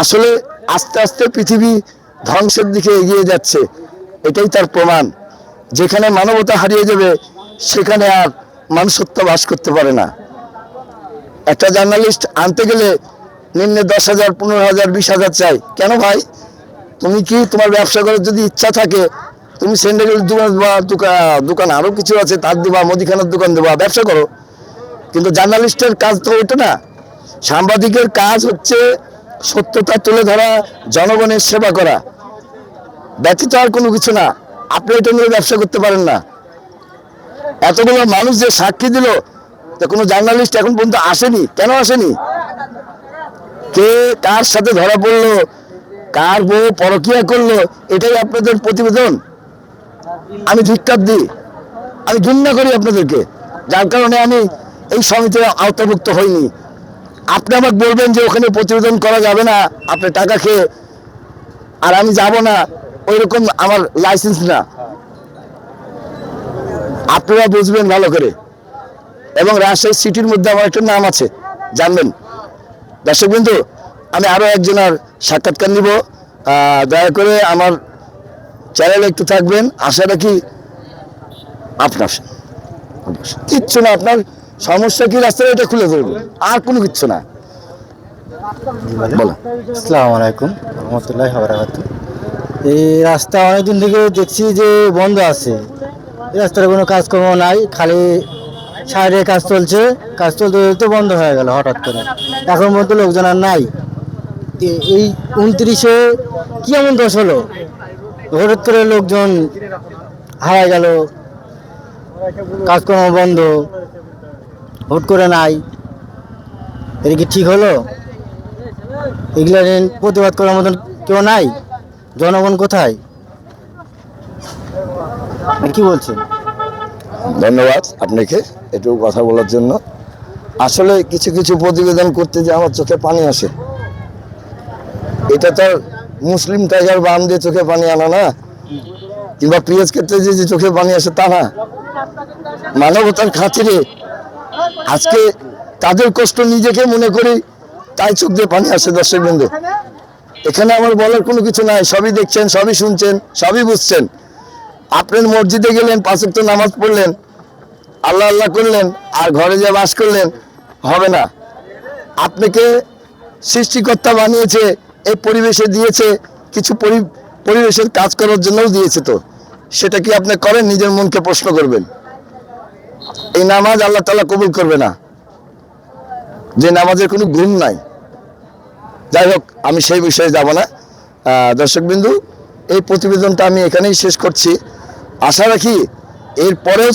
আসলে আস্তে আস্তে পৃথিবী ধ্বংসের দিকে এগিয়ে যাচ্ছে, এটাই তার প্রমাণ। যেখানে মানবতা হারিয়ে যাবে সেখানে আর মানুষত্ব বাস করতে পারে না। একটা জার্নালিস্ট আনতে গেলে নিম্নে 10,000, 15,000, 20,000 চাই। কেন ভাই? তুমি কি তোমার ব্যবসা করার যদি ইচ্ছা থাকে, তুমি স্যান্ডেলের দোকান দেবা, দোকান আরো কিছু আছে তার দেবা, মুদিখানার দোকান দেবা, ব্যবসা করো। কিন্তু জার্নালিস্টের কাজ তো ওইটা না। সাংবাদিকের কাজ হচ্ছে সত্যতা তুলে ধরা, জনগণের সেবা করা, ব্যতীত আর কোনো কিছু না। আপনি এটা নিয়ে ব্যবসা করতে পারেন না। এতগুলো মানুষ যে সাক্ষী দিল, কোনো জার্নালিস্ট এখন পর্যন্ত আসেনি। কেন আসেনি? কে কার সাথে ধরা পড়লো, কার বউ পরকিয়া করলো, এটাই আপনাদের প্রতিবেদন। আমি ধিক্কার দিই, আমি ঘৃণা করি আপনাদেরকে, যার কারণে আমি এই সমিতির আওতাভুক্ত হইনি। আপনি আমাকে বলবেন যে ওখানে প্রতিবেদন করা যাবে না, আপনি টাকা খেয়ে, আর আমি যাব না, ওই রকম আমার লাইসেন্স না। আপনারা বুঝবেন ভালো করে। এবং রাজশাহী সিটির মধ্যে আমার একটা নাম আছে, জানবেন। দর্শক বিন্দু, আমি আরো একজনের সাক্ষাৎকার নিব। দয়া করে আমার চ্যানেলে একটু থাকবেন। আশা রাখি আপনার কিচ্ছু না, আপনার সমস্যা কি রাস্তায় এটা খুলে ধরবেন, আর কোনো কিচ্ছু না। বলো। আসসালামু আলাইকুম রহমতুল্লাহি ওয়া বারাকাতুহু। এই রাস্তা অনেকদিন থেকে দেখছি যে বন্ধ আছে, এই রাস্তার কোনো কাজকর্ম নাই, খালি সাইডে কাজ চলছে, কাজ চলতে চলতে বন্ধ হয়ে গেল হঠাৎ করে, এখন পর্যন্ত লোকজন আর নাই। এই 29-এ কি এমন দোষ হলো, হঠাৎ করে লোকজন হারায় গেল, কাজকর্ম বন্ধ, হুট করে নাই, এটা কি ঠিক হলো? এগুলা নিয়ে প্রতিবাদ করার মতন কেউ নাই, জনগণ কোথায়? কি বলছেন? ধন্যবাদ আপনাকে একটু কথা বলার জন্য। আসলে কিছু কিছু প্রতিবেদন করতে যে আমার চোখে পানি আসে। এটা তো মুসলিম টাইগার বাম দিয়ে চোখে পানি আনা না, কিংবা পিএস ক্ষেত্রে যে চোখে পানি আসে তা না। মানবতার খাতিরে আজকে তাদের কষ্ট নিজেকে মনে করি, তাই চোখ দিয়ে পানি আসে। দর্শক বিন্দু, এখানে আমার বলার কোনো কিছু নাই। সবই দেখছেন, সবই শুনছেন, সবই বুঝছেন। আপনার মসজিদে গেলেন, 5 ওয়াক্ত নামাজ পড়লেন, আল্লাহ আল্লাহ করলেন, আর ঘরে যে বাস করলেন হবে না। আপনাকে সৃষ্টিকর্তা বানিয়েছে, এই পরিবেশে দিয়েছে, কিছু পরিবেশের কাজ করার জন্যও দিয়েছে। তো সেটা কি আপনি করেন? নিজের মনকে প্রশ্ন করবেন। এই নামাজ আল্লাহ তাআলা কবুল করবে না, যে নামাজের কোনো গুণ নাই। যাই হোক, আমি সেই বিষয়ে যাব না। দর্শকবিন্দু, এই প্রতিবেদনটা আমি এখানেই শেষ করছি। আশা রাখি এরপরেও